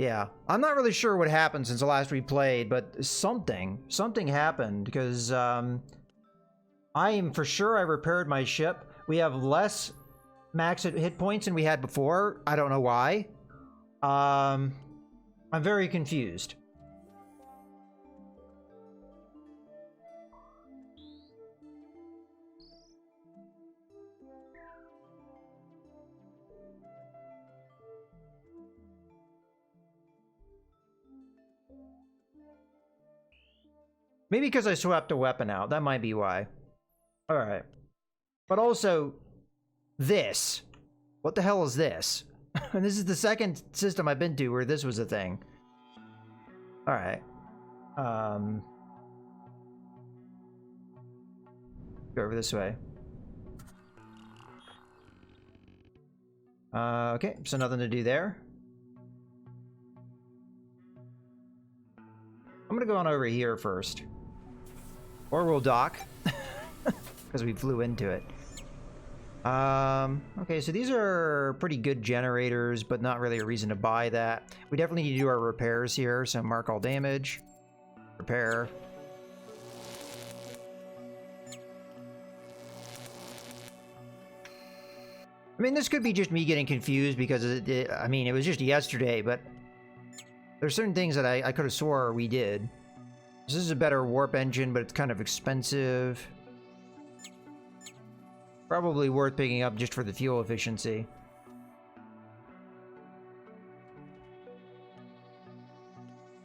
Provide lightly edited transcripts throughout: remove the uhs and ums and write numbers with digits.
Yeah, I'm not really sure what happened since the last we played, but something happened because I am for sure I repaired my ship. We have less max hit points than we had before. I don't know why. I'm very confused. Maybe because I swapped a weapon out. That might be why. Alright. But also, this. What the hell is this? And this is the second system I've been to where this was a thing. Alright. Go over this way. Okay, so nothing to do there. I'm gonna go on over here first. Or we'll dock. Because we flew into it. Okay, so these are pretty good generators, but not really a reason to buy that. We definitely need to do our repairs here, so mark all damage. Repair. I mean, this could be just me getting confused because I mean, it was just yesterday, but there's certain things that I could have swore we did. This is a better warp engine, but it's kind of expensive. Probably worth picking up just for the fuel efficiency.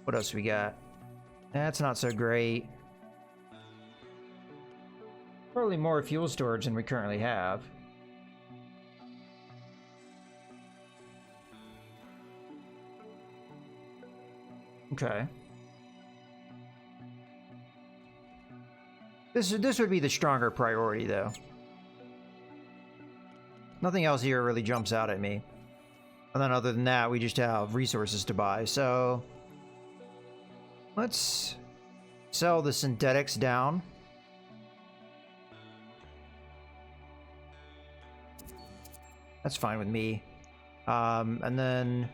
What else we got? That's not so great. Probably more fuel storage than we currently have. Okay. This would be the stronger priority, though. Nothing else here really jumps out at me. And then other than that, we just have resources to buy, so... Let's sell the synthetics down. That's fine with me. And then...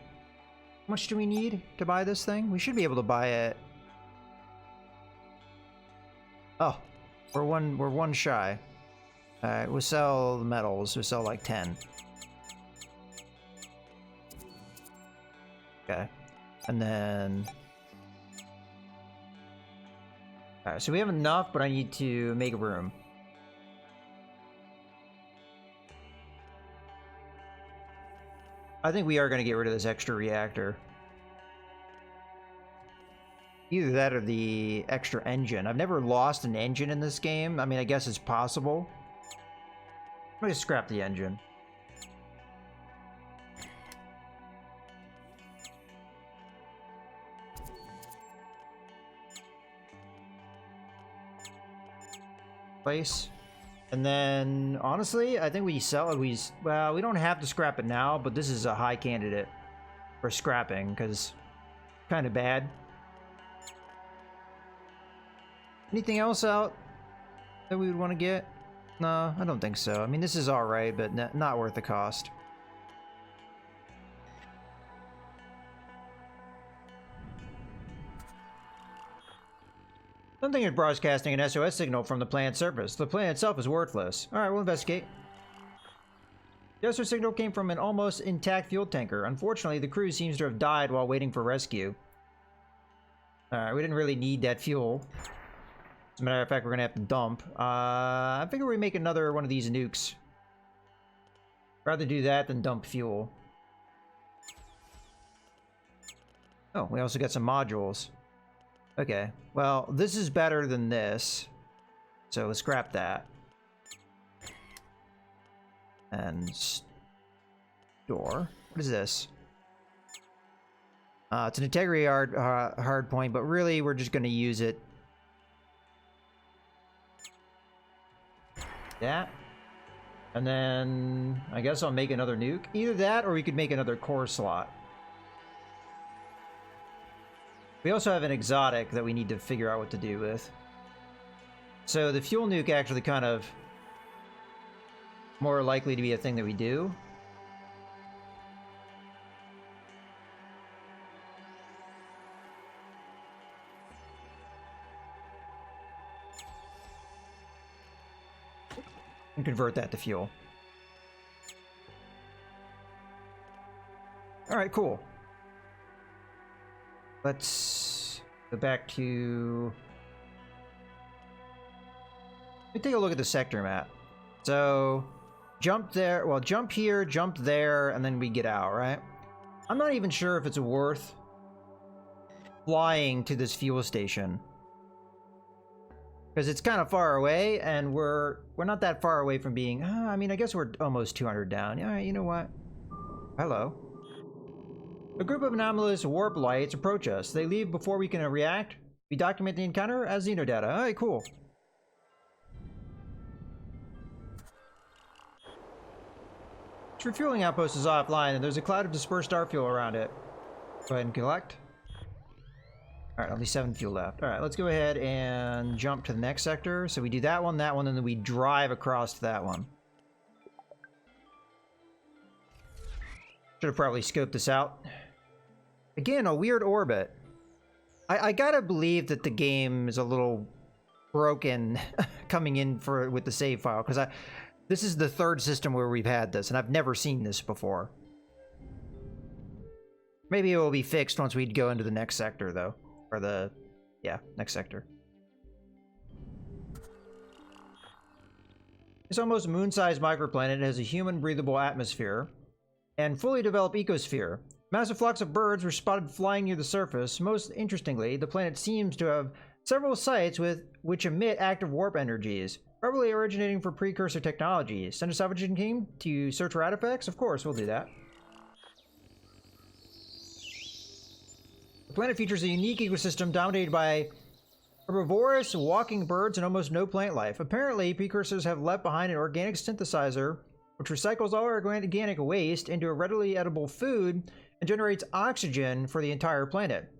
How much do we need to buy this thing? We should be able to buy it... Oh, we're one shy. Alright, we'll sell the metals. We'll sell like 10. Okay. And then... Alright, so we have enough, but I need to make room. I think we are going to get rid of this extra reactor. Either that or the extra engine. I've never lost an engine in this game. I mean, I guess it's possible. I'm going to scrap the engine. Place. And then, honestly, I think we sell it. Well, we don't have to scrap it now, but this is a high candidate for scrapping, because kind of bad. Anything else out that we would want to get? No, I don't think so. I mean, this is alright, but not worth the cost. Something is broadcasting an SOS signal from the planet's surface. The planet itself is worthless. Alright, we'll investigate. The SOS signal came from an almost intact fuel tanker. Unfortunately, the crew seems to have died while waiting for rescue. Alright, we didn't really need that fuel. As a matter of fact, we're gonna have to dump. I figure we make another one of these nukes. Rather do that than dump fuel. Oh, we also got some modules. Okay, well, this is better than this. So let's scrap that. And store. What is this? It's an integrity hard point, but really we're just gonna use it. That. And then I guess I'll make another nuke. Either that or we could make another core slot. We also have an exotic that we need to figure out what to do with. So the fuel nuke actually kind of more likely to be a thing that we do. and convert that to fuel. Alright, cool. Let's go back to... Let me take a look at the sector map. So, jump there, well, jump here, jump there, and then we get out, right? I'm not even sure if it's worth flying to this fuel station. Because it's kind of far away, and we're not that far away from being... I mean, I guess we're almost 200 down. Yeah, you know what? Hello. A group of anomalous warp lights approach us. They leave before we can react. We document the encounter as xenodata. Alright, cool. This refueling outpost is offline, and there's a cloud of dispersed star fuel around it. Go ahead and collect. Alright, only 7 fuel left. Alright, let's go ahead and jump to the next sector. So we do that one, and then we drive across to that one. Should have probably scoped this out. Again, a weird orbit. I gotta believe that the game is a little broken coming in with the save file, because this is the third system where we've had this, and I've never seen this before. Maybe it will be fixed once we go into the next sector, though. Or the... yeah, next sector. This almost moon-sized microplanet has a human-breathable atmosphere and fully developed ecosphere. Massive flocks of birds were spotted flying near the surface. Most interestingly, the planet seems to have several sites which emit active warp energies, probably originating from precursor technology. Send a salvaging team to search for artifacts? Of course, we'll do that. The planet features a unique ecosystem dominated by herbivorous walking birds and almost no plant life. Apparently, precursors have left behind an organic synthesizer which recycles all organic waste into a readily edible food and generates oxygen for the entire planet.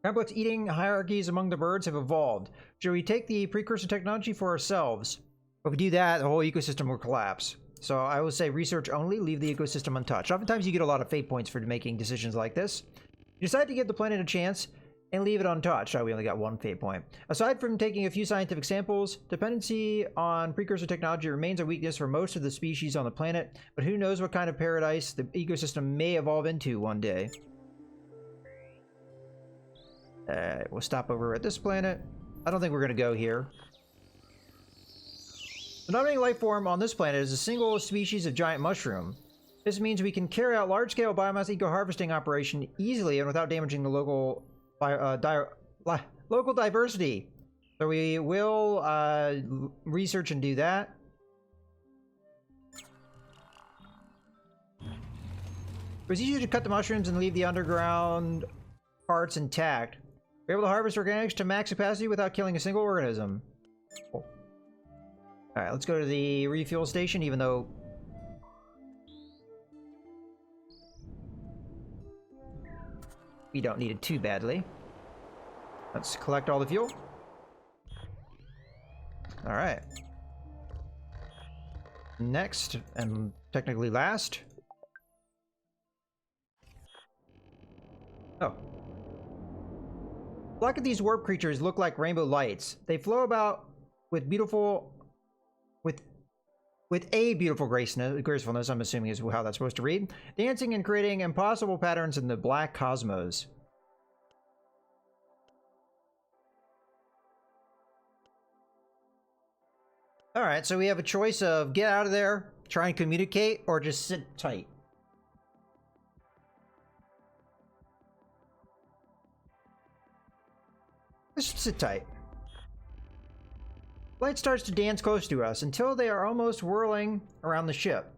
Complex eating hierarchies among the birds have evolved. Should we take the precursor technology for ourselves? If we do that, the whole ecosystem will collapse. So I will say research only, leave the ecosystem untouched. Oftentimes you get a lot of fate points for making decisions like this. You decide to give the planet a chance and leave it untouched. Oh, we only got 1 fate point. Aside from taking a few scientific samples, dependency on precursor technology remains a weakness for most of the species on the planet, but who knows what kind of paradise the ecosystem may evolve into one day. We'll stop over at this planet. I don't think we're going to go here. The dominating life form on this planet is a single species of giant mushroom. This means we can carry out large-scale biomass eco-harvesting operation easily and without damaging the local diversity. So we will research and do that. It was easy to cut the mushrooms and leave the underground parts intact. We're able to harvest organics to max capacity without killing a single organism. Cool. Alright, let's go to the refuel station, even though... we don't need it too badly. Let's collect all the fuel. Alright. Next, and technically last. Oh. A lot of these warp creatures look like rainbow lights. They flow about with a beautiful gracefulness, I'm assuming is how that's supposed to read, dancing and creating impossible patterns in the black cosmos. Alright, so we have a choice of get out of there, try and communicate, or just sit tight. Just sit tight. Light starts to dance close to us until they are almost whirling around the ship.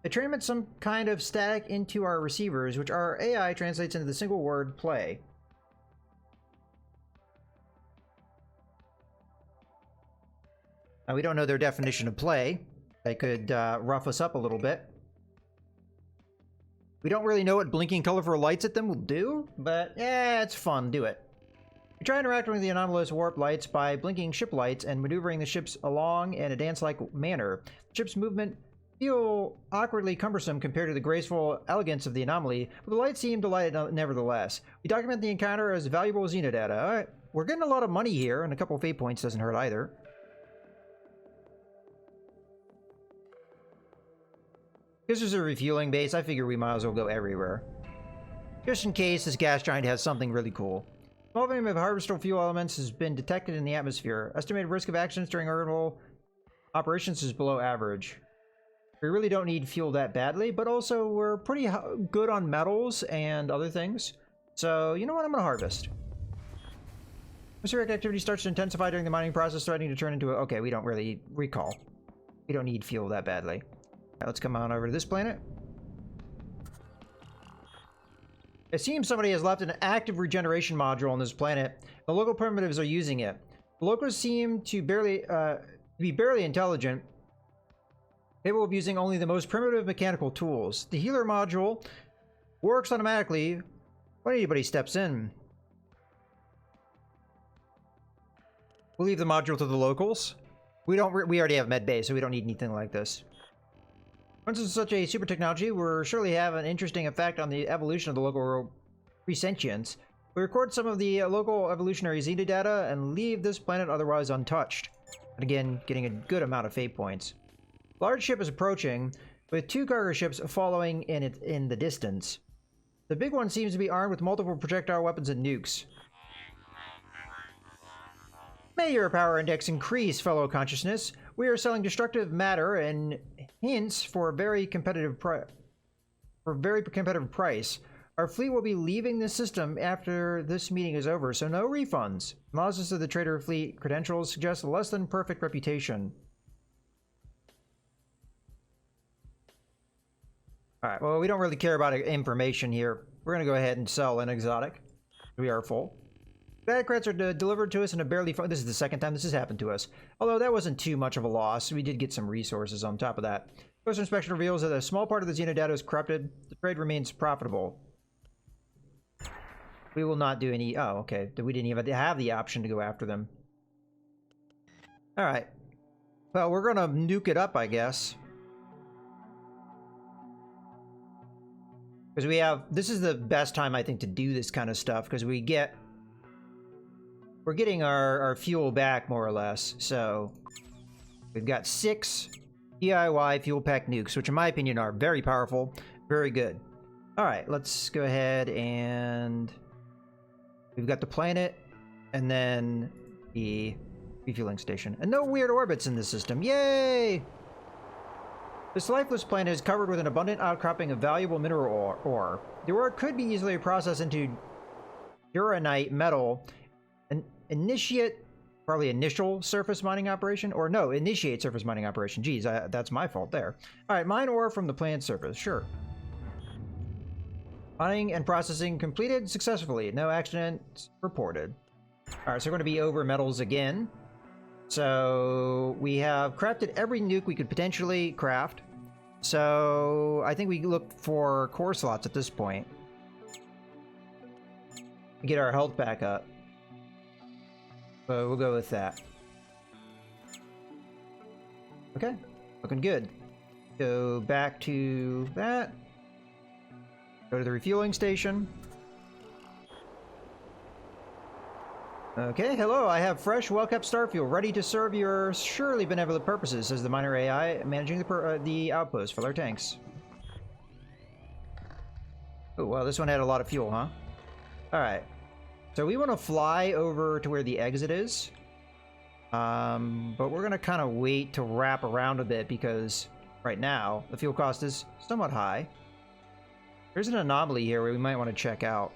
They transmit some kind of static into our receivers, which our AI translates into the single word play. Now, we don't know their definition of play. They could rough us up a little bit. We don't really know what blinking colorful lights at them will do, but yeah, it's fun. Do it. We try interacting with the anomalous warp lights by blinking ship lights and maneuvering the ships along in a dance-like manner. The ship's movement feel awkwardly cumbersome compared to the graceful elegance of the anomaly, but the lights seem delighted nevertheless. We document the encounter as valuable xenodata. Alright, we're getting a lot of money here, and a couple of fate points doesn't hurt either. This is a refueling base. I figure we might as well go everywhere. Just in case this gas giant has something really cool. Small volume of harvestable fuel elements has been detected in the atmosphere. Estimated risk of accidents during orbital operations is below average. We really don't need fuel that badly, but also we're pretty good on metals and other things. So, you know what? I'm going to harvest. Atmospheric activity starts to intensify during the mining process, threatening to turn into a... Okay, we don't really recall. We don't need fuel that badly. Alright, let's come on over to this planet. It seems somebody has left an active regeneration module on this planet. The local primitives are using it. The locals seem to be barely intelligent, capable of using only the most primitive mechanical tools. The healer module works automatically when anybody steps in. We'll leave the module to the locals. We already have med bay, so we don't need anything like this. Once it's such a super technology, we'll surely have an interesting effect on the evolution of the local presentients. We record some of the local evolutionary Xena data and leave this planet otherwise untouched. And again, getting a good amount of fate points. Large ship is approaching, with 2 cargo ships following in the distance. The big one seems to be armed with multiple projectile weapons and nukes. May your power index increase, fellow consciousness. We are selling destructive matter and hints for a very competitive price. Our fleet will be leaving the system after this meeting is over, so no refunds. Analysis of the trader fleet credentials suggests a less than perfect reputation. Alright, well, we don't really care about information here. We're going to go ahead and sell an exotic. We are full. Bad credits are delivered to us in a barely... This is the second time this has happened to us. Although that wasn't too much of a loss. We did get some resources on top of that. Closer inspection reveals that a small part of the Xena data is corrupted. The trade remains profitable. We will not do any... Oh, okay. We didn't even have the option to go after them. Alright. Well, we're going to nuke it up, I guess. Because we have... This is the best time, I think, to do this kind of stuff. Because we get... We're getting our fuel back, more or less. So, we've got 6 DIY fuel pack nukes, which in my opinion are very powerful. Very good. Alright, let's go ahead and... We've got the planet, and then the refueling station. And no weird orbits in this system. Yay! This lifeless planet is covered with an abundant outcropping of valuable mineral ore. The ore could be easily processed into duranite metal and initial surface mining operation, or no, initiate surface mining operation. Geez, that's my fault there. All right, mine ore from the planet's surface, sure. Mining and processing completed successfully. No accidents reported. All right, so we're going to be over metals again. So we have crafted every nuke we could potentially craft. So I think we look for core slots at this point. Get our health back up. So we'll go with that. Okay, looking good. Go back to that. Go to the refueling station. Okay, hello, I have fresh, well-kept starfuel ready to serve your surely benevolent purposes, says the minor AI, managing the outpost for our tanks. Oh, well, this one had a lot of fuel, huh? Alright. So we want to fly over to where the exit is. But we're going to kind of wait to wrap around a bit because right now the fuel cost is somewhat high. There's an anomaly here where we might want to check out.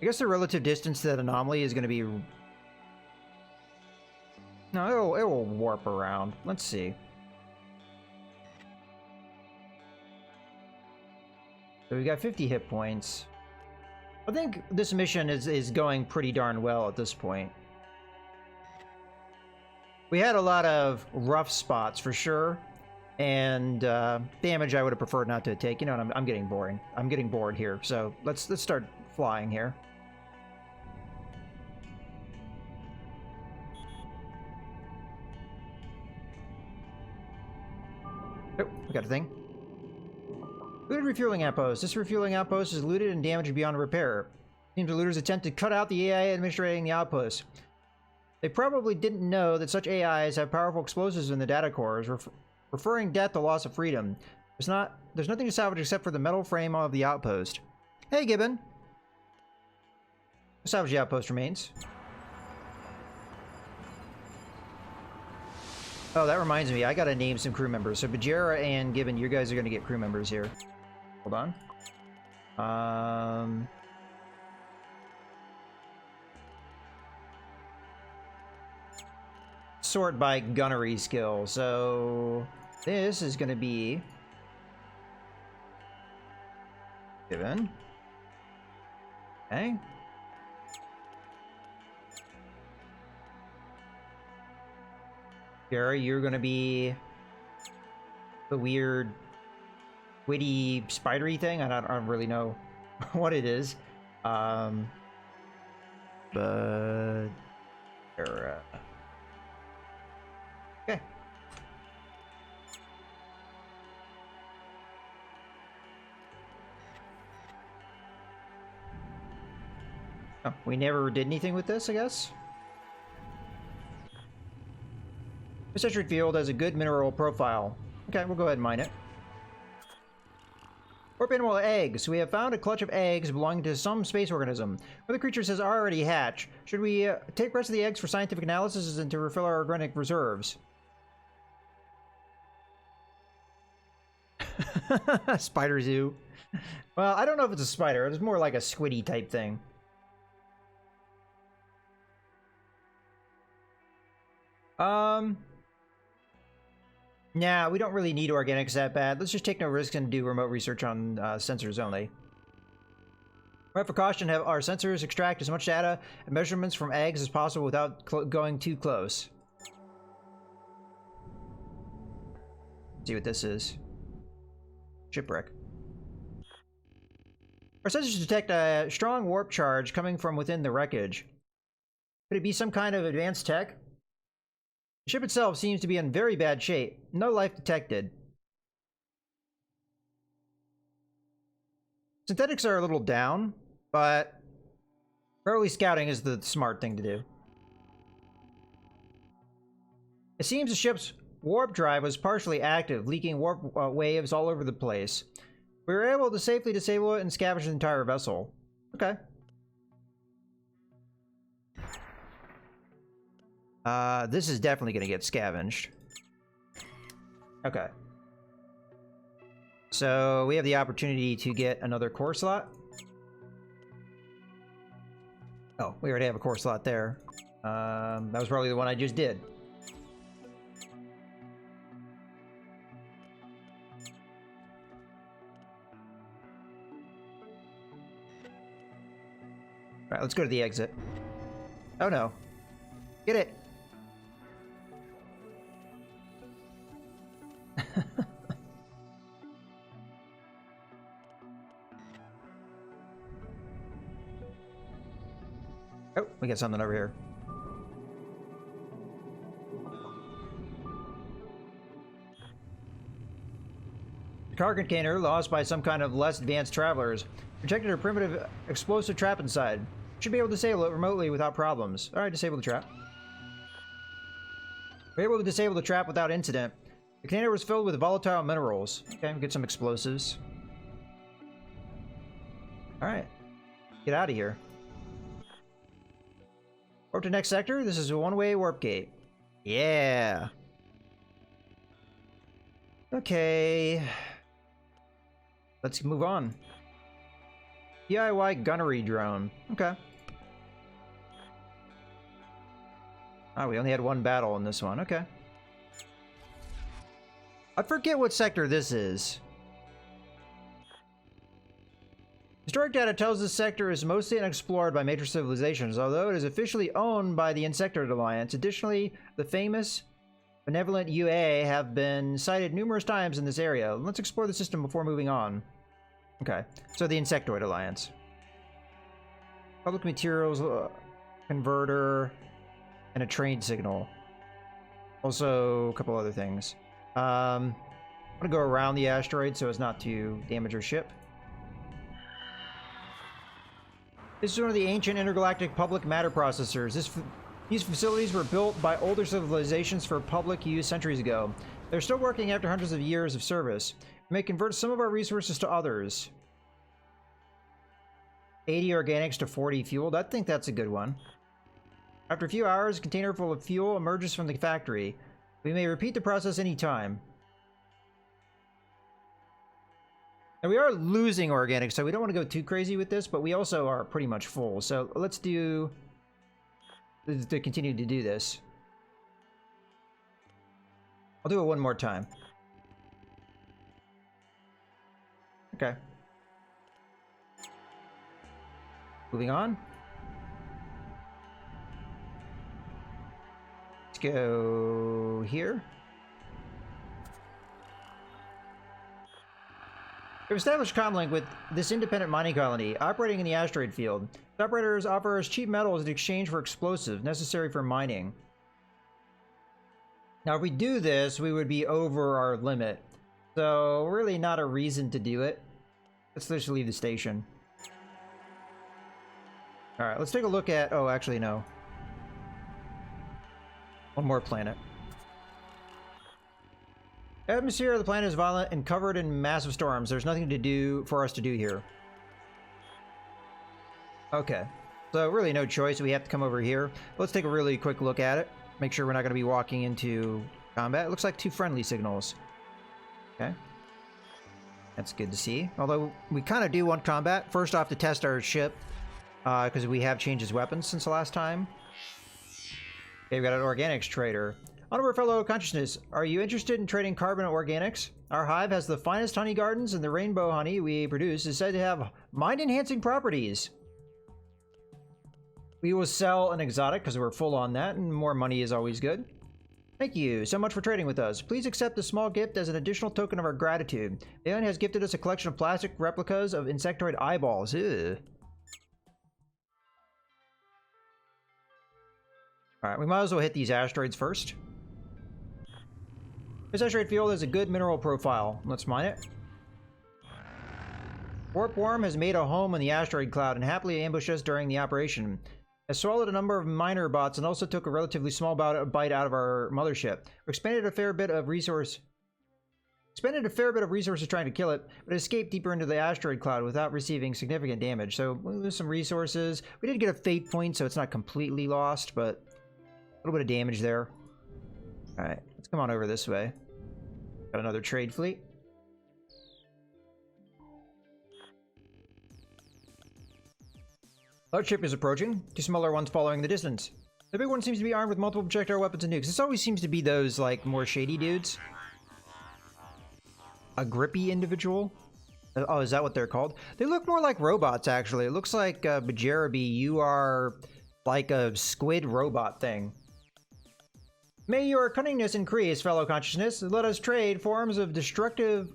I guess the relative distance to that anomaly is going to be... No, it will warp around. Let's see. So we got 50 hit points. I think this mission is going pretty darn well at this point. We had a lot of rough spots for sure, and damage I would have preferred not to take. You know what, I'm getting boring. I'm getting bored here, so let's start flying here. Oh, we got a thing. Looted refueling outpost. This refueling outpost is looted and damaged beyond repair. Seems the looters attempt to cut out the AI administrating the outpost. They probably didn't know that such AIs have powerful explosives in the data cores, referring death to loss of freedom. There's nothing to salvage except for the metal frame of the outpost. Hey, Gibbon. Salvage the outpost remains. Oh, that reminds me. I gotta name some crew members. So Bajera and Gibbon, you guys are gonna get crew members here. Hold on. Sort by gunnery skill. So this is gonna be Gibbon. Okay. Gary, you're gonna be the weird, witty, spidery thing. I don't really know what it is. But okay. Oh, we never did anything with this, I guess. This Century Field has a good mineral profile. Okay, we'll go ahead and mine it. Warp animal eggs. We have found a clutch of eggs belonging to some space organism. Where the creature says already hatch. Should we take the rest of the eggs for scientific analysis and to refill our organic reserves? Spider zoo. Well, I don't know if it's a spider. It's more like a squiddy type thing. Nah, we don't really need organics that bad. Let's just take no risks and do remote research on sensors only. Right, for caution, have our sensors extract as much data and measurements from eggs as possible without going too close. Let's see what this is. Shipwreck. Our sensors detect a strong warp charge coming from within the wreckage. Could it be some kind of advanced tech? The ship itself seems to be in very bad shape. No life detected. Synthetics are a little down, but early scouting is the smart thing to do. It seems the ship's warp drive was partially active, leaking warp waves all over the place. We were able to safely disable it and scavenge the entire vessel. Okay. This is definitely going to get scavenged. Okay. So we have the opportunity to get another core slot. Oh, we already have a core slot there. That was probably the one I just did. Alright, let's go to the exit. Oh no. Get it! Oh, we got something over here. The cargo container, lost by some kind of less advanced travelers, projected a primitive explosive trap inside. Should be able to disable it remotely without problems. Alright, disable the trap. We're able to disable the trap without incident. The container was filled with volatile minerals. Okay, we get some explosives. Alright. Get out of here. Warp to next sector. This is a one-way warp gate. Yeah. Okay. Let's move on. DIY gunnery drone. Okay. Ah, we only had one battle in this one. Okay. I forget what sector this is. Historic data tells this sector is mostly unexplored by major civilizations, although it is officially owned by the Insectoid Alliance. Additionally, the famous benevolent UA have been sighted numerous times in this area. Let's explore the system before moving on. Okay, so the Insectoid Alliance. Public materials converter and a trade signal. Also, a couple other things. I'm gonna go around the asteroid so as not to damage our ship. This is one of the ancient intergalactic public matter processors. This These facilities were built by older civilizations for public use centuries ago. They're still working after hundreds of years of service. We may convert some of our resources to others. 80 organics to 40 fueled. I think that's a good one. After a few hours, a container full of fuel emerges from the factory. We may repeat the process anytime. And we are losing organics, so we don't want to go too crazy with this, but we also are pretty much full. So let's do... to continue to do this. I'll do it one more time. Okay. Moving on. Let's go here. We've established comlink with this independent mining colony operating in the asteroid field. The operators offer us cheap metals in exchange for explosives necessary for mining. Now, if we do this, we would be over our limit. So, really not a reason to do it. Let's just leave the station. Alright, let's take a look at... Oh, actually, no. One more planet. The atmosphere of the planet is violent and covered in massive storms. There's nothing to do for us to do here. Okay. So, really no choice. We have to come over here. Let's take a really quick look at it. Make sure we're not going to be walking into combat. It looks like 2 friendly signals. Okay. That's good to see. Although, we kind of do want combat. First off, to test our ship. Because we have changed his weapons since the last time. Okay, we've got an organics trader. Honorable fellow consciousness, are you interested in trading carbon organics? Our hive has the finest honey gardens, and the rainbow honey we produce is said to have mind-enhancing properties. We will sell an exotic because we're full on that, and more money is always good. Thank you so much for trading with us. Please accept a small gift as an additional token of our gratitude. The alien has gifted us a collection of plastic replicas of insectoid eyeballs. Ew. Alright, we might as well hit these asteroids first. This asteroid field has a good mineral profile. Let's mine it. Warp Worm has made a home in the asteroid cloud and happily ambushed us during the operation. Has swallowed a number of miner bots and also took a relatively small bite out of our mothership. We expended a fair bit of resources trying to kill it, but escaped deeper into the asteroid cloud without receiving significant damage. So we'll lose some resources. We did get a fate point, so it's not completely lost, but a little bit of damage there. Alright, let's come on over this way. Got another trade fleet. Large ship is approaching. 2 smaller ones following the distance. The big one seems to be armed with multiple projectile weapons and nukes. This always seems to be those, like, more shady dudes. A grippy individual? Oh, is that what they're called? They look more like robots, actually. It looks like, Bajarabi, you are like a squid robot thing. May your cunningness increase, fellow consciousness. Let us trade forms of destruction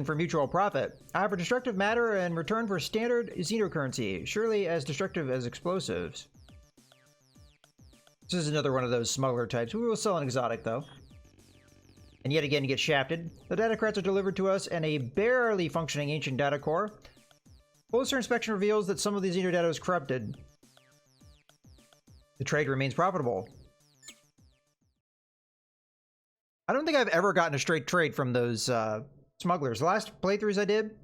for mutual profit. I offer destructive matter in return for standard xenocurrency, surely as destructive as explosives. This is another one of those smuggler types. We will sell an exotic, though. And yet again, get shafted. The datacrats are delivered to us in a barely functioning ancient data core. Closer inspection reveals that some of the xenodata is corrupted. The trade remains profitable. I don't think I've ever gotten a straight trade from those smugglers. The last playthroughs I did...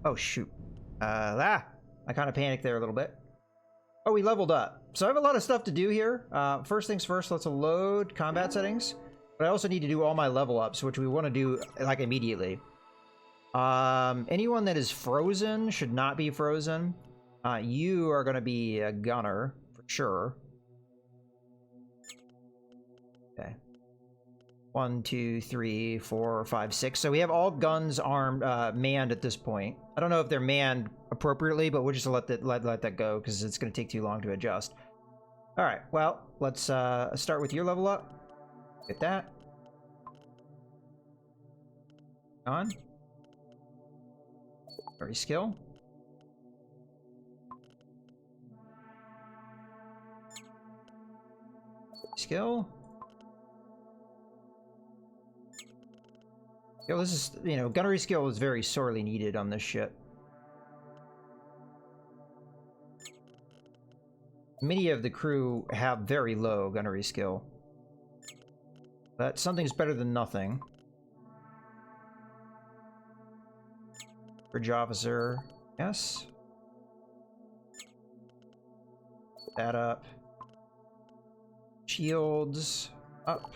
Oh, shoot. I kind of panicked there a little bit. Oh, we leveled up. So I have a lot of stuff to do here. First things first, let's load combat settings. But I also need to do all my level ups, which we want to do, like, immediately. Anyone that is frozen should not be frozen. You are going to be a gunner, for sure. Okay. 1, 2, 3, 4, 5, 6. So we have all guns armed, manned at this point. I don't know if they're manned appropriately, but we'll just let that go because it's going to take too long to adjust. All right. Well, let's start with your level up. Get that. On. Very skill. Skill. Yo, this is, you know, gunnery skill is very sorely needed on this ship. Many of the crew have very low gunnery skill. But something's better than nothing. Bridge officer, yes. That up. Shields up.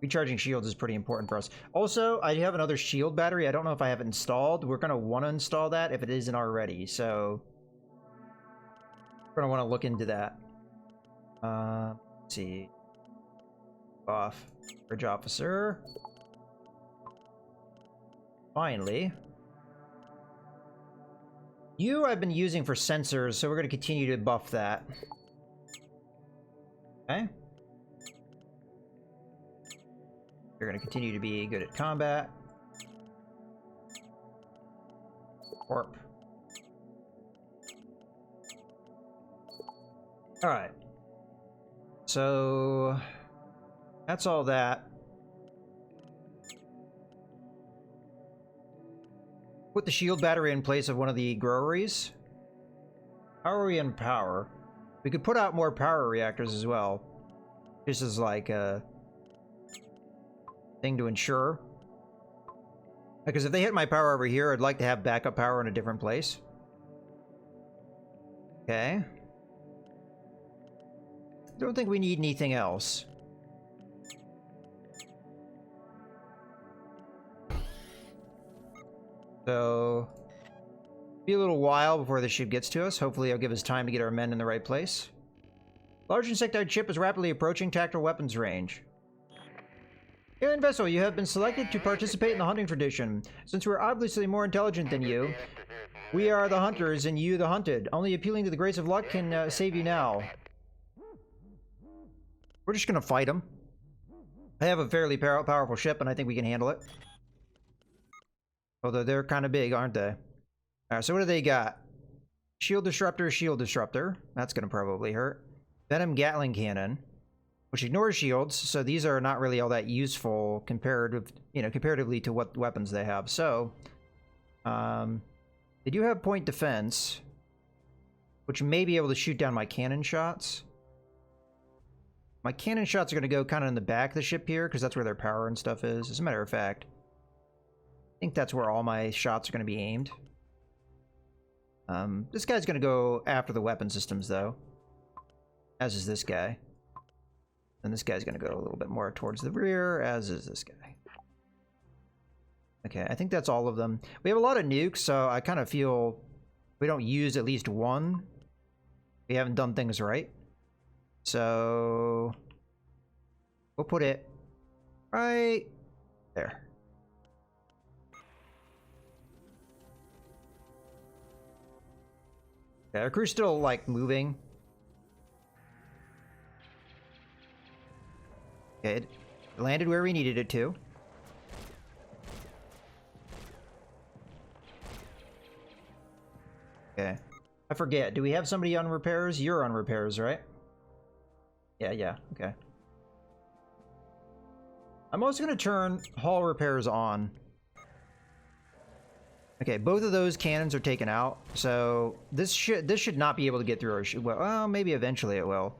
Recharging shields is pretty important for us. Also, I have another shield battery. I don't know if I have it installed. We're going to want to install that if it isn't already. So we're going to want to look into that. Let's see. Off. Bridge officer. Finally. You I've been using for sensors, so we're going to continue to buff that. Okay. You're going to continue to be good at combat. Warp. Alright. So that's all that. Put the shield battery in place of one of the groweries. How are we in power? We could put out more power reactors as well. This is like a thing to ensure. Because if they hit my power over here, I'd like to have backup power in a different place. Okay. Don't think we need anything else. So, be a little while before the ship gets to us. Hopefully it'll give us time to get our men in the right place. Large insectoid ship is rapidly approaching tactical weapons range. Alien vessel, you have been selected to participate in the hunting tradition. Since we're obviously more intelligent than you, we are the hunters and you the hunted. Only appealing to the grace of luck can save you now. We're just gonna fight them. I have a fairly powerful ship and I think we can handle it. Although they're kind of big, aren't they? Alright, so what do they got? Shield disruptor, shield disruptor. That's gonna probably hurt. Venom Gatling cannon, which ignores shields, so these are not really all that useful comparatively to what weapons they have. So, they do have point defense, which may be able to shoot down my cannon shots. My cannon shots are going to go kind of in the back of the ship here, because that's where their power and stuff is. As a matter of fact, I think that's where all my shots are going to be aimed. This guy's going to go after the weapon systems, though. As is this guy. And this guy's going to go a little bit more towards the rear, as is this guy. Okay, I think that's all of them. We have a lot of nukes, so I kind of feel we don't use at least one. We haven't done things right. So we'll put it right there. Okay, our crew's still, like, moving. Okay, it landed where we needed it to. Okay. I forget, do we have somebody on repairs? You're on repairs, right? Yeah, okay. I'm also going to turn hull repairs on. Okay, both of those cannons are taken out, so this should not be able to get through our well, maybe eventually it will.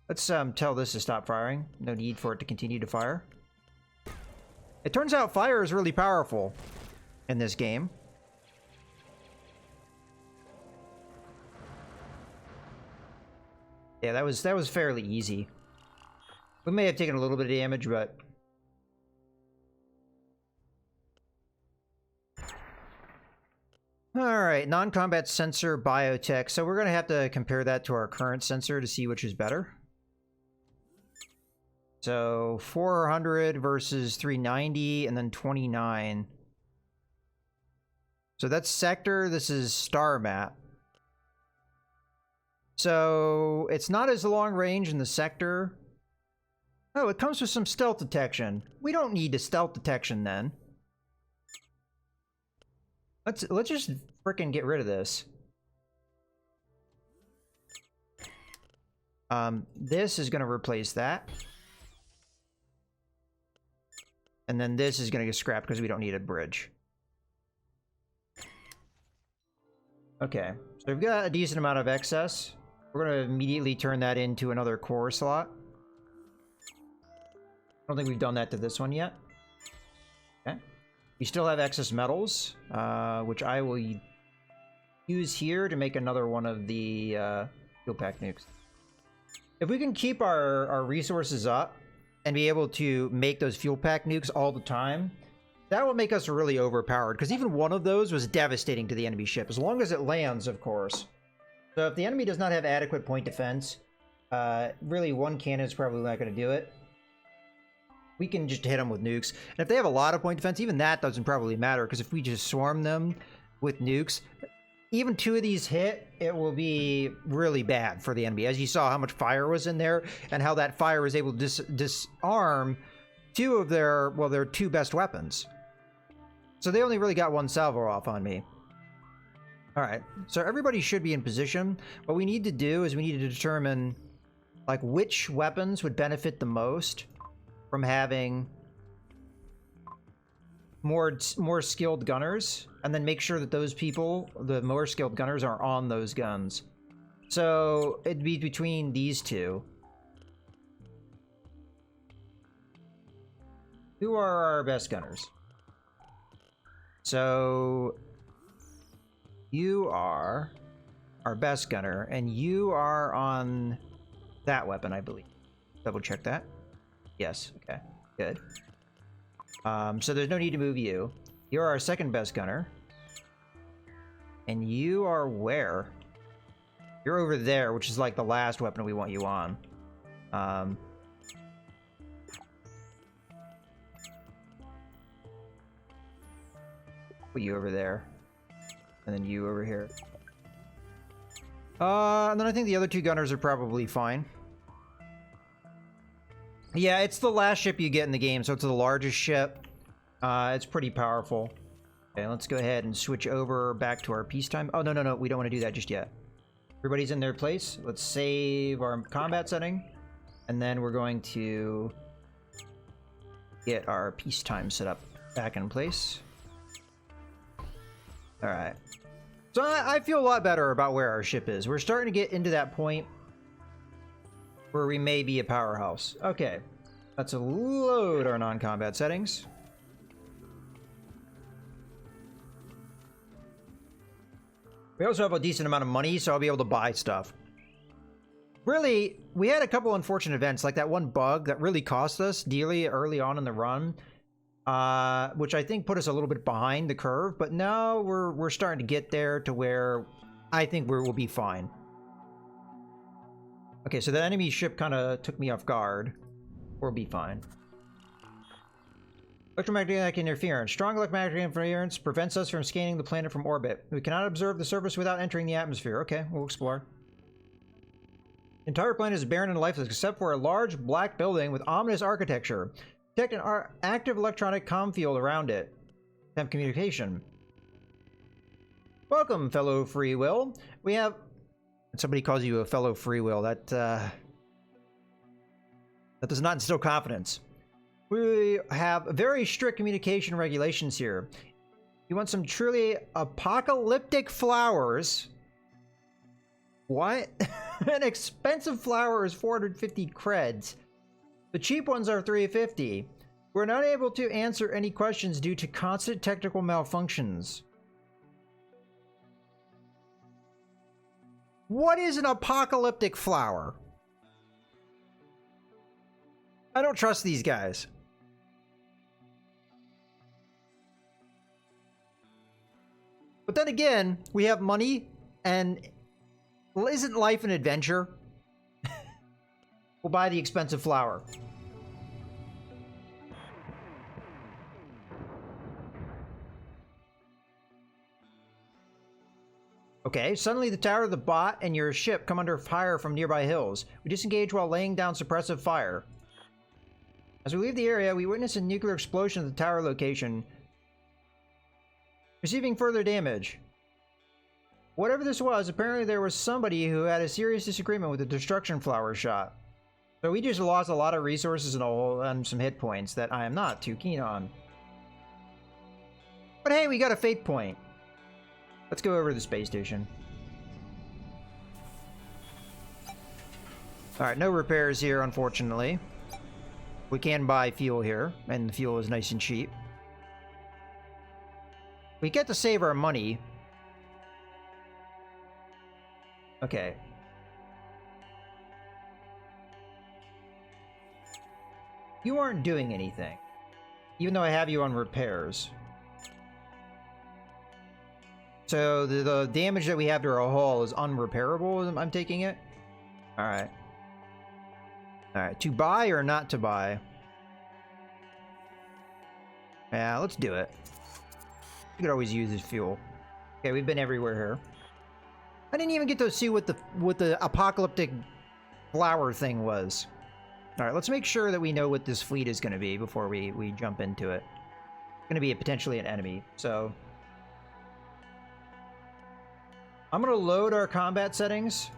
Let's tell this to stop firing. No need for it to continue to fire. It turns out fire is really powerful in this game. Yeah, that was fairly easy. We may have taken a little bit of damage, but alright, non-combat sensor biotech. So we're gonna have to compare that to our current sensor to see which is better. So 400 versus 390 and then 29. So that's sector, this is star map. So it's not as long range in the sector. Oh, it comes with some stealth detection. We don't need the stealth detection then. Let's just frickin' get rid of this. This is gonna replace that. And then this is gonna get scrapped because we don't need a bridge. Okay, So we've got a decent amount of excess. We're going to immediately turn that into another core slot. I don't think we've done that to this one yet. Okay. We still have excess metals, which I will use here to make another one of the fuel pack nukes. If we can keep our resources up and be able to make those fuel pack nukes all the time, that will make us really overpowered, because even one of those was devastating to the enemy ship, as long as it lands, of course. So if the enemy does not have adequate point defense, really one cannon is probably not going to do it. We can just hit them with nukes. And if they have a lot of point defense, even that doesn't probably matter, because if we just swarm them with nukes, even 2 of these hit, it will be really bad for the enemy. As you saw how much fire was in there, and how that fire was able to disarm 2 of their 2 best weapons. So they only really got 1 salvo off on me. Alright, so everybody should be in position. What we need to do is we need to determine like which weapons would benefit the most from having more skilled gunners, and then make sure that those people, the more skilled gunners, are on those guns. So it'd be between these 2. Who are our best gunners? So you are our best gunner, and you are on that weapon, I believe. Double check that. Yes, okay, good. So there's no need to move you. You're our second best gunner. And you are where? You're over there, which is like the last weapon we want you on. Put you over there. And then you over here. And then I think the other 2 gunners are probably fine. Yeah, it's the last ship you get in the game, so it's the largest ship. It's pretty powerful. Okay, let's go ahead and switch over back to our peacetime. Oh, no, we don't want to do that just yet. Everybody's in their place. Let's save our combat setting. And then we're going to get our peacetime set up back in place. Alright. So I feel a lot better about where our ship is. We're starting to get into that point where we may be a powerhouse. Okay. Let's load our non-combat settings. We also have a decent amount of money, so I'll be able to buy stuff. Really, we had a couple unfortunate events, like that one bug that really cost us dearly early on in the run, which I think put us a little bit behind the curve, but now we're starting to get there to where I think we'll be fine. Okay, so the enemy ship kind of took me off guard. We'll be fine. Electromagnetic interference. Strong electromagnetic interference prevents us from scanning the planet from orbit. We cannot observe the surface without entering the atmosphere. Okay, we'll explore. The entire planet is barren and lifeless except for a large black building with ominous architecture. Detect an active electronic comm field around it. Have communication. Welcome, fellow free will. We have... Somebody calls you a fellow free will. That does not instill confidence. We have very strict communication regulations here. You want some truly apocalyptic flowers? What? An expensive flower is 450 creds. The cheap ones are 350. We're not able to answer any questions due to constant technical malfunctions. What is an apocalyptic flower? I don't trust these guys. But then again, we have money, and isn't life an adventure? We'll buy the expensive flower. Okay, suddenly the tower of the bot and your ship come under fire from nearby hills. We disengage while laying down suppressive fire. As we leave the area, we witness a nuclear explosion at the tower location, receiving further damage. Whatever this was, apparently there was somebody who had a serious disagreement with the destruction flower shot. So we just lost a lot of resources and some hit points that I am not too keen on. But hey, we got a fate point. Let's go over to the space station. Alright, no repairs here, unfortunately. We can buy fuel here, and the fuel is nice and cheap. We get to save our money. Okay. You aren't doing anything, even though I have you on repairs. So the damage that we have to our hull is unrepairable, I'm taking it? Alright. Alright, to buy or not to buy? Yeah, let's do it. We could always use this fuel. Okay, we've been everywhere here. I didn't even get to see what the apocalyptic flower thing was. Alright, let's make sure that we know what this fleet is going to be before we jump into it. It's going to be potentially an enemy, so... I'm going to load our combat settings,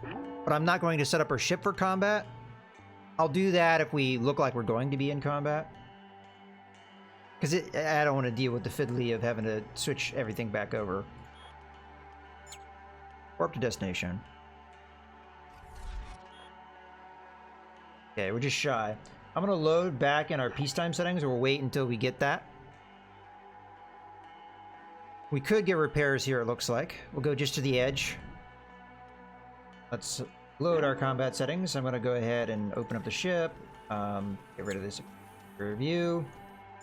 but I'm not going to set up our ship for combat. I'll do that if we look like we're going to be in combat. Because I don't want to deal with the fiddly of having to switch everything back over. Warp to destination. Okay, we're just shy. I'm going to load back in our peacetime settings, or we'll wait until we get that. We could get repairs here, it looks like. We'll go just to the edge. Let's load our combat settings. I'm going to go ahead and open up the ship. Get rid of this review.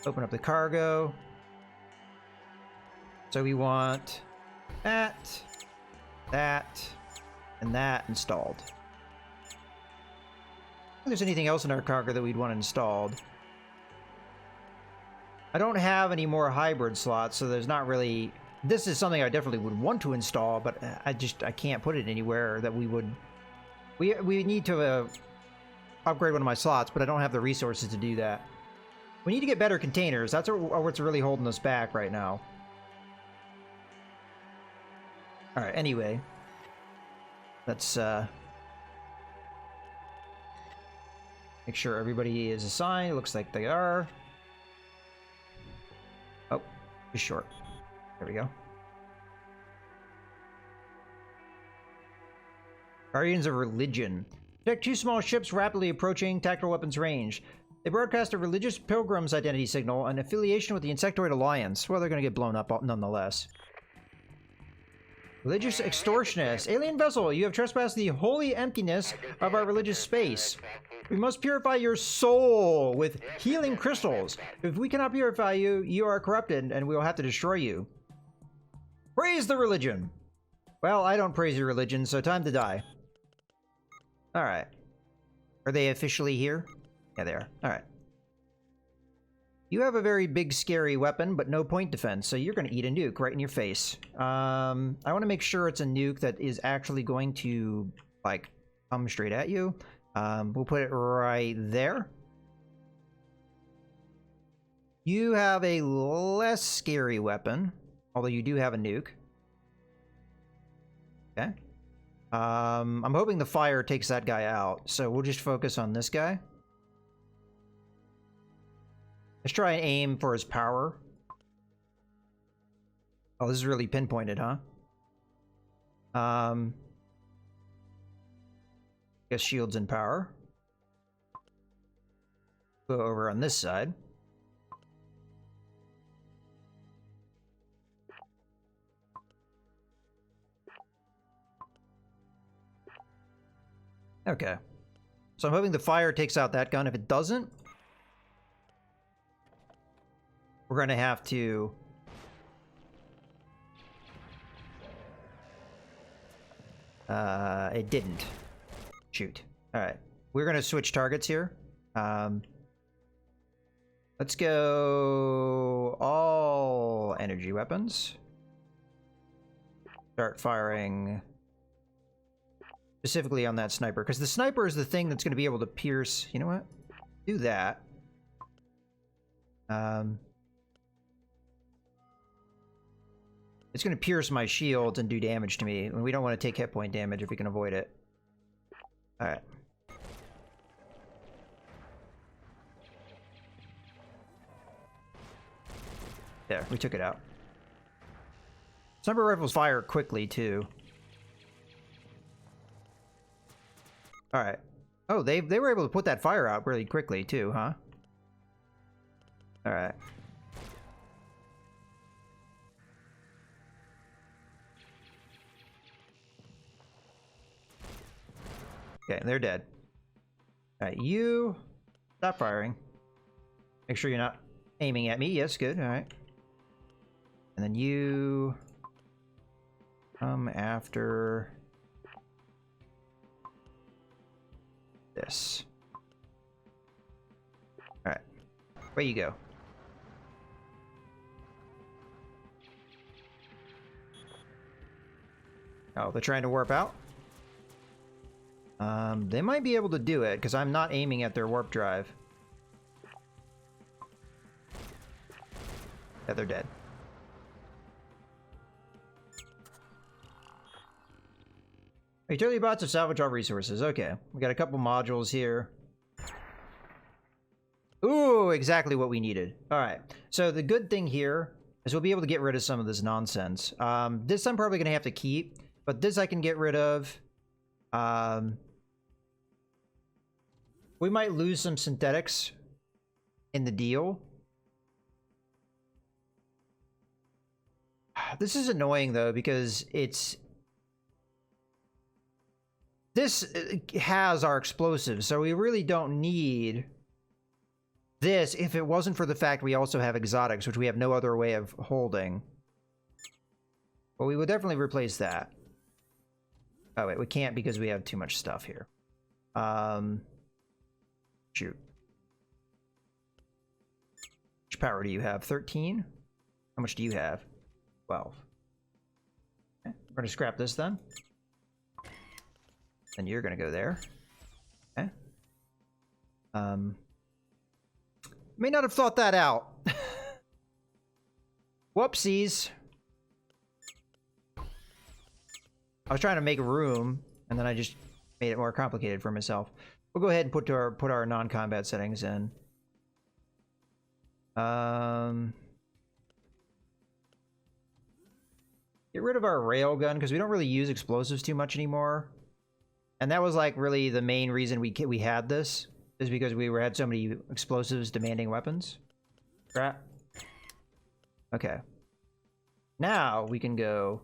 Open up the cargo. So we want that, and that installed. If there's anything else in our cargo that we'd want installed. I don't have any more hybrid slots, so there's not really... This is something I definitely would want to install, but I can't put it anywhere that we would... We need to upgrade one of my slots, but I don't have the resources to do that. We need to get better containers. That's what's really holding us back right now. Alright, anyway. Let's make sure everybody is assigned. It looks like they are. Oh, just short. There we go. Guardians of Religion. Detect two small ships rapidly approaching tactical weapons range. They broadcast a religious pilgrim's identity signal and affiliation with the Insectoid Alliance. Well, they're going to get blown up nonetheless. Religious extortionist. Alien vessel, you have trespassed the holy emptiness of our religious space. We must purify your soul with healing crystals. If we cannot purify you, you are corrupted and we will have to destroy you. Praise the religion. Well, I don't praise your religion, so time to die. Alright. Are they officially here? Yeah, they are. Alright. You have a very big, scary weapon, but no point defense, so you're going to eat a nuke right in your face. I want to make sure it's a nuke that is actually going to, like, come straight at you. We'll put it right there. You have a less scary weapon, although you do have a nuke. Okay. I'm hoping the fire takes that guy out, so we'll just focus on this guy. Let's try and aim for his power. Oh, this is really pinpointed, huh? Guess shields and power. Go over on this side. Okay. So I'm hoping the fire takes out that gun. If it doesn't, we're going to have to... it didn't. Shoot. Alright. We're going to switch targets here. Let's go... all energy weapons. Start firing... specifically on that sniper, because the sniper is the thing that's going to be able to pierce... You know what? Do that. It's going to pierce my shields and do damage to me, and we don't want to take hit point damage if we can avoid it. Alright. There, we took it out. Sniper rifles fire quickly, too. Alright. Oh, Oh, they were able to put that fire out really quickly too, huh? All right. Okay, they're dead. All right, you stop firing. Make sure you're not aiming at me. Yes, good. All right. And then you come after this. All right. Where you go? Oh, they're trying to warp out? They might be able to do it, because I'm not aiming at their warp drive. Yeah, they're dead. Utility bots to salvage all resources. Okay, we got a couple modules here. Ooh, exactly what we needed. All right, so the good thing here is we'll be able to get rid of some of this nonsense. This I'm probably going to have to keep, but this I can get rid of. We might lose some synthetics in the deal. This is annoying though, because this has our explosives, so we really don't need this if it wasn't for the fact we also have exotics, which we have no other way of holding. But we would definitely replace that. Oh wait, we can't because we have too much stuff here. Shoot. Which power do you have? 13? How much do you have? 12. Okay, we're gonna scrap this then. And you're gonna go there. Okay. May not have thought that out. Whoopsies. I was trying to make room, and then I just made it more complicated for myself. We'll go ahead and put our non-combat settings in. Get rid of our railgun because we don't really use explosives too much anymore. And that was like really the main reason we had this, is because we had so many explosives demanding weapons. Scrap. Okay. Now we can go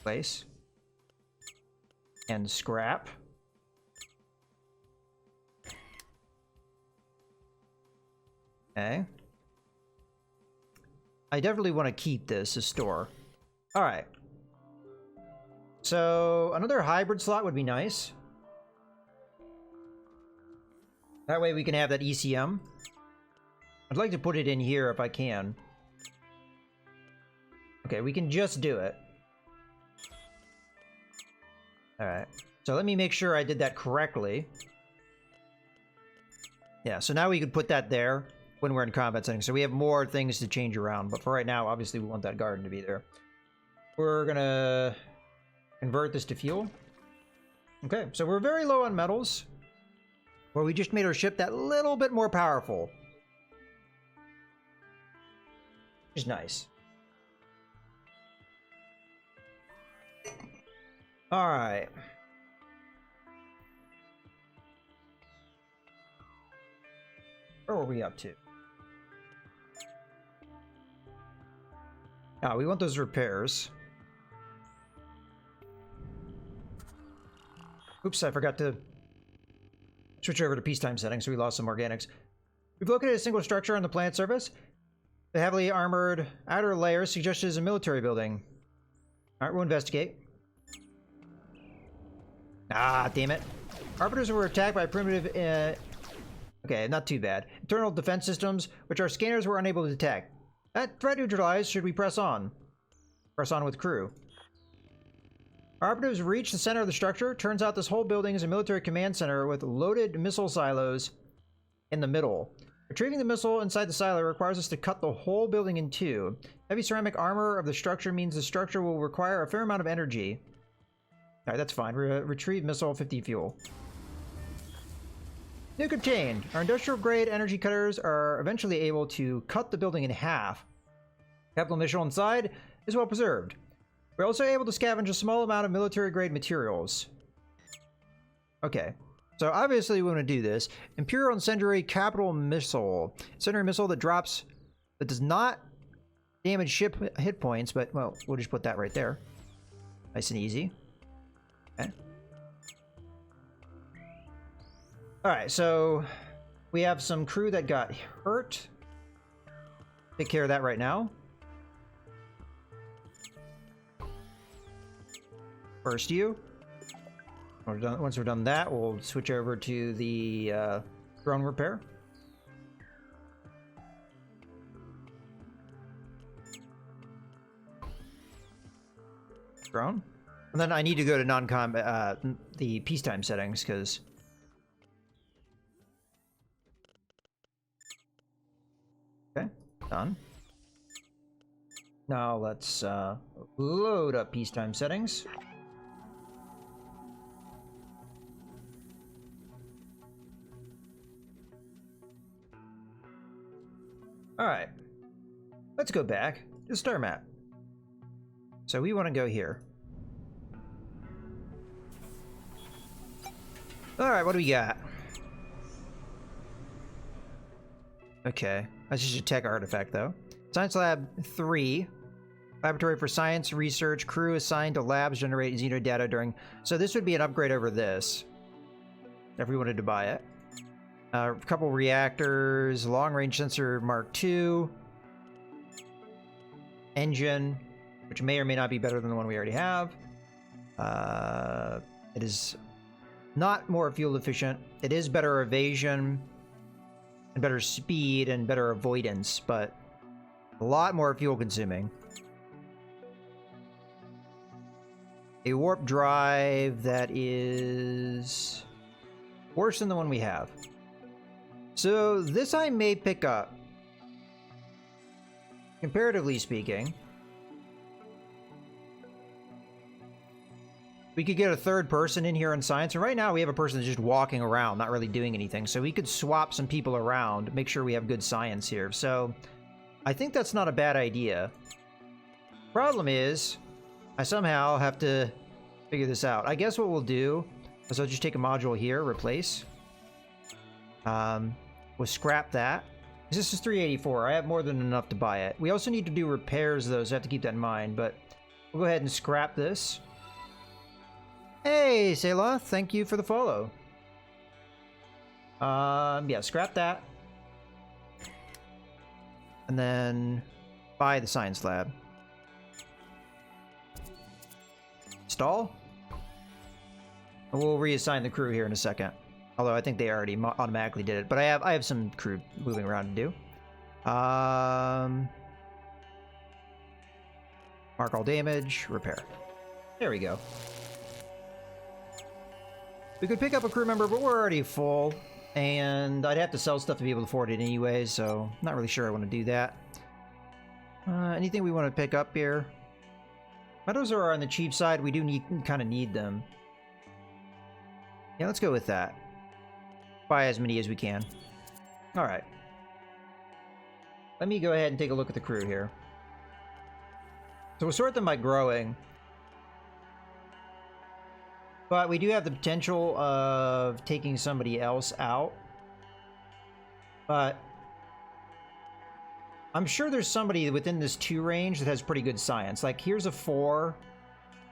place and scrap. Okay. I definitely want to keep this as store. All right. So another hybrid slot would be nice. That way we can have that ECM. I'd like to put it in here if I can. Okay, we can just do it. All right. So let me make sure I did that correctly. Yeah, so now we could put that there when we're in combat settings. So we have more things to change around. But for right now, obviously we want that garden to be there. We're gonna convert this to fuel. Okay, so we're very low on metals. Well, we just made our ship that little bit more powerful. Which is nice. Alright. Where were we up to? Ah, we want those repairs. Oops, I forgot to switch over to peacetime settings, so we lost some organics. We've located a single structure on the planet's surface. The heavily armored outer layer suggested as a military building. Alright, we'll investigate. Ah, damn it. Arbiters were attacked by primitive... okay, not too bad. Internal defense systems, which our scanners were unable to detect. That threat neutralized, should we press on? Press on with crew. Operatives reach the center of the structure. Turns out this whole building is a military command center with loaded missile silos in the middle. Retrieving the missile inside the silo requires us to cut the whole building in two. Heavy ceramic armor of the structure means the structure will require a fair amount of energy. Alright, that's fine. Retrieve missile, 50 fuel. Nuke obtained. Our industrial-grade energy cutters are eventually able to cut the building in half. Capital missile inside is well preserved. We're also able to scavenge a small amount of military-grade materials. Okay. So obviously we want to do this. Imperial Incendiary Capital Missile. Incendiary missile that drops, that does not damage ship hit points, but, well, we'll just put that right there. Nice and easy. Okay. Alright, so we have some crew that got hurt. Take care of that right now. First you. Once we're done that, we'll switch over to the drone repair. Drone. And then I need to go to non-combat, the peacetime settings, because... Okay, done. Now let's load up peacetime settings. Alright, let's go back to the star map. So we want to go here. Alright, what do we got? Okay, that's just a tech artifact though. Science Lab 3. Laboratory for Science Research. Crew assigned to labs generate Xeno data during... So this would be an upgrade over this. If we wanted to buy it. A couple reactors, long-range sensor Mark II, engine, which may or may not be better than the one we already have. It is not more fuel efficient. It is better evasion, and better speed, and better avoidance, but a lot more fuel consuming. A warp drive that is worse than the one we have. So this I may pick up, comparatively speaking. We could get a third person in here in science, and right now we have a person that's just walking around, not really doing anything. So we could swap some people around, make sure we have good science here. So I think that's not a bad idea. Problem is, I somehow have to figure this out. I guess what we'll do is I'll just take a module here, replace. We'll scrap that. This is 384. I have more than enough to buy it. We also need to do repairs though, so I have to keep that in mind, but we'll go ahead and scrap this. Hey, Selah, thank you for the follow. Yeah, scrap that. And then buy the science lab. Install. And we'll reassign the crew here in a second. Although I think they already automatically did it, but I have some crew moving around to do. Mark all damage, repair. There we go. We could pick up a crew member, but we're already full, and I'd have to sell stuff to be able to afford it anyway, so not really sure I want to do that. Anything we want to pick up here? Metals are on the cheap side. We do kind of need them. Yeah, let's go with that. Buy as many as we can. Alright. Let me go ahead and take a look at the crew here. So we'll sort them by growing. But we do have the potential of taking somebody else out. But I'm sure there's somebody within this 2 range that has pretty good science. Like, here's a 4.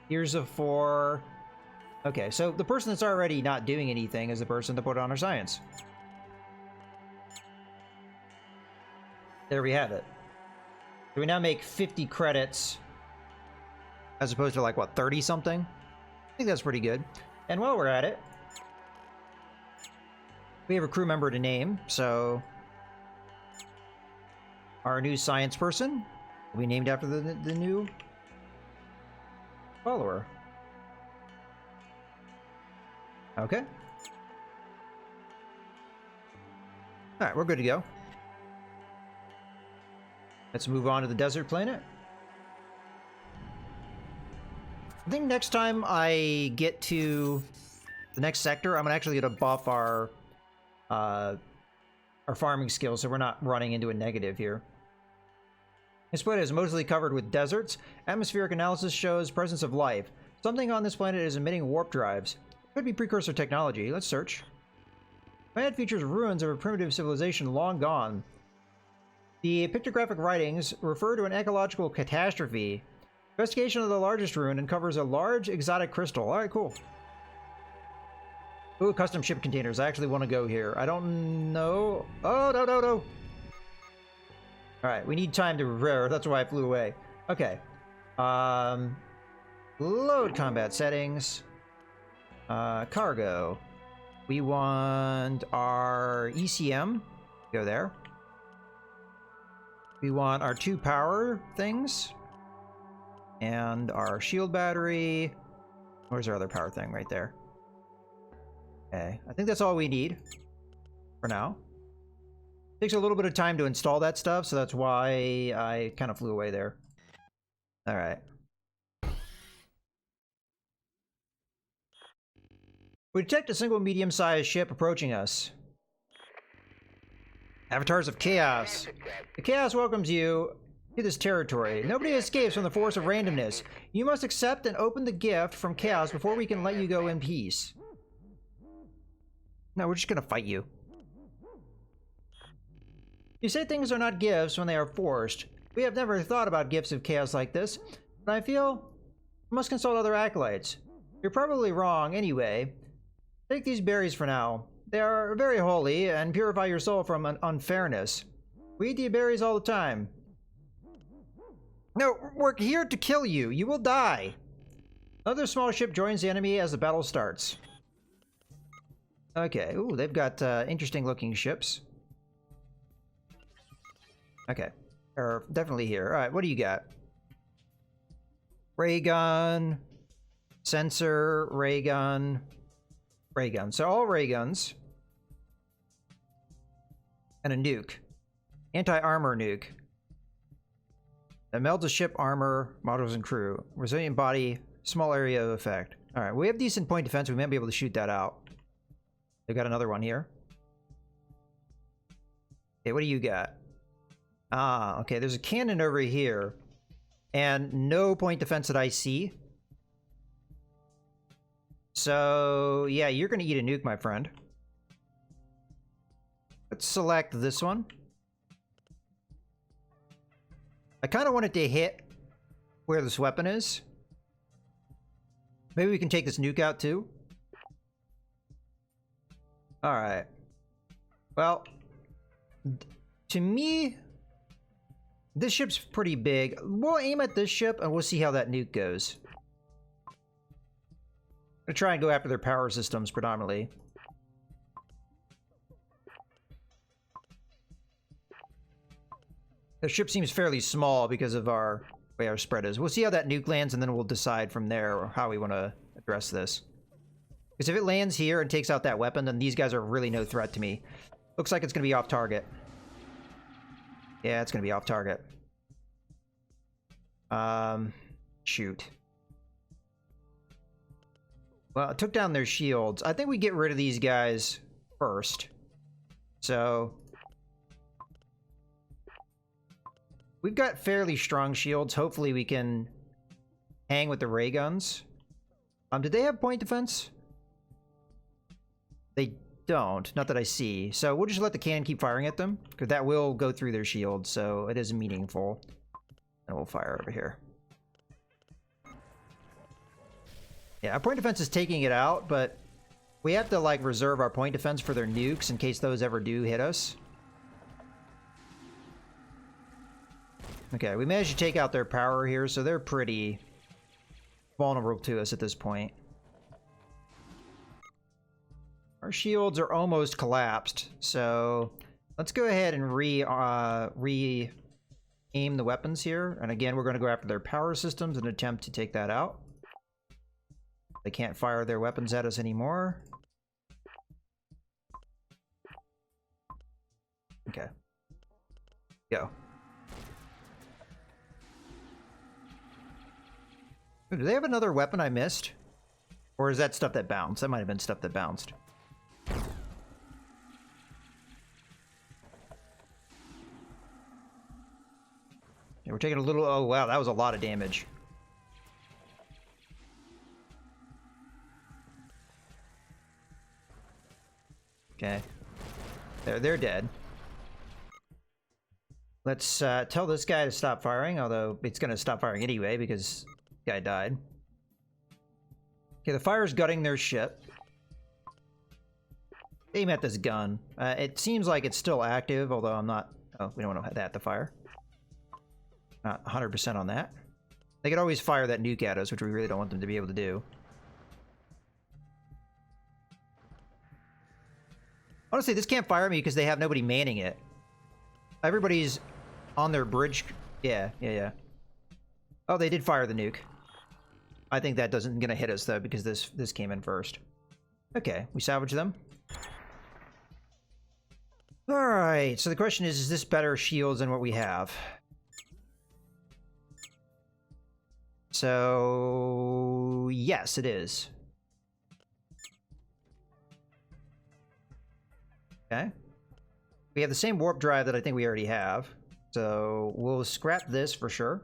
Here's a 4. Okay, so the person that's already not doing anything is the person to put on our science. There we have it. So we now make 50 credits as opposed to like, what, 30 something? I think that's pretty good. And while we're at it, we have a crew member to name, so our new science person will be named after the new follower. Okay. Alright, we're good to go. Let's move on to the desert planet. I think next time I get to the next sector, I'm actually going to buff our farming skills so we're not running into a negative here. This planet is mostly covered with deserts. Atmospheric analysis shows presence of life. Something on this planet is emitting warp drives. Could be precursor technology. Let's search. Planet features ruins of a primitive civilization long gone. The pictographic writings refer to an ecological catastrophe. Investigation of the largest ruin uncovers a large exotic crystal. Alright, cool. Ooh, custom ship containers. I actually want to go here. I don't know. Oh, no, no, no. Alright, we need time to repair. That's why I flew away. Okay. Load combat settings. Cargo. We want our ECM. Go there. We want our 2 power things. And our shield battery. Where's our other power thing? Right there. Okay. I think that's all we need. For now. Takes a little bit of time to install that stuff, so that's why I kind of flew away there. Alright. We detect a single medium-sized ship approaching us. Avatars of Chaos. The Chaos welcomes you to this territory. Nobody escapes from the force of randomness. You must accept and open the gift from Chaos before we can let you go in peace. No, we're just gonna fight you. You say things are not gifts when they are forced. We have never thought about gifts of Chaos like this, but I feel we must consult other acolytes. You're probably wrong anyway. Take these berries for now. They are very holy and purify your soul from an unfairness. We eat the berries all the time. No, we're here to kill you. You will die. Another small ship joins the enemy as the battle starts. Okay, ooh, they've got interesting looking ships. Okay, they're definitely here. Alright, what do you got? Ray gun, sensor, ray gun, ray gun. So all ray guns. And a nuke. Anti-armor nuke. That melds a ship armor, models, and crew. Resilient body, small area of effect. Alright, we have decent point defense. We might be able to shoot that out. They've got another one here. Okay, what do you got? Ah, okay, there's a cannon over here. And no point defense that I see. So, yeah, you're gonna eat a nuke, my friend. Let's select this one. I kind of want it to hit where this weapon is. Maybe we can take this nuke out too. Alright. Well, to me, this ship's pretty big. We'll aim at this ship and we'll see how that nuke goes. I'm gonna try and go after their power systems predominantly. The ship seems fairly small because of our way our spread is. We'll see how that nuke lands and then we'll decide from there how we want to address this. Because if it lands here and takes out that weapon, then these guys are really no threat to me. Looks like it's going to be off target. Yeah, it's going to be off target. Shoot. Well, it took down their shields. I think we get rid of these guys first. So we've got fairly strong shields. Hopefully we can hang with the ray guns. Did they have point defense? They don't. Not that I see. So we'll just let the cannon keep firing at them, because that will go through their shield, so it is meaningful. And we'll fire over here. Yeah, our point defense is taking it out, but we have to, like, reserve our point defense for their nukes in case those ever do hit us. Okay, we managed to take out their power here, so they're pretty vulnerable to us at this point. Our shields are almost collapsed, so let's go ahead and re-aim the weapons here. And again, we're going to go after their power systems and attempt to take that out. They can't fire their weapons at us anymore. Okay. Go. Ooh, do they have another weapon I missed? Or is that stuff that bounced? That might have been stuff that bounced. Yeah, we're taking a little... Oh, wow, that was a lot of damage. Okay. They're dead. Let's tell this guy to stop firing, although it's going to stop firing anyway because the guy died. Okay, the fire's gutting their ship. Aim at this gun. It seems like it's still active, although I'm not... Oh, we don't want to have that to fire. Not 100% on that. They could always fire that nuke at us, which we really don't want them to be able to do. Honestly, this can't fire me because they have nobody manning it. Everybody's on their bridge. Yeah. Oh, they did fire the nuke. I think that doesn't gonna hit us though because this came in first. Okay, we salvage them. All right. So the question is this better shields than what we have? So yes, it is. Okay. We have the same warp drive that I think we already have. So we'll scrap this for sure.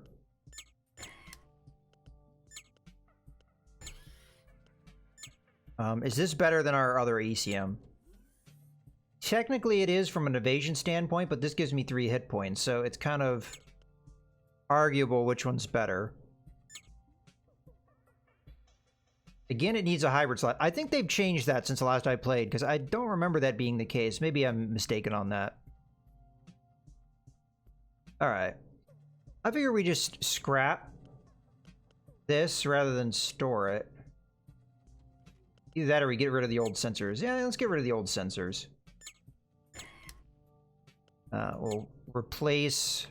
Is this better than our other ECM? Technically it is from an evasion standpoint, but this gives me 3 hit points, so it's kind of arguable which one's better. Again, it needs a hybrid slot. I think they've changed that since the last I played, because I don't remember that being the case. Maybe I'm mistaken on that. Alright. I figure we just scrap this rather than store it. Either that or we get rid of the old sensors. Yeah, let's get rid of the old sensors. We'll replace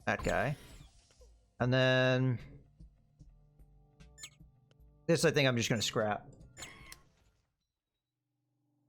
that guy. And then... this I think I'm just going to scrap.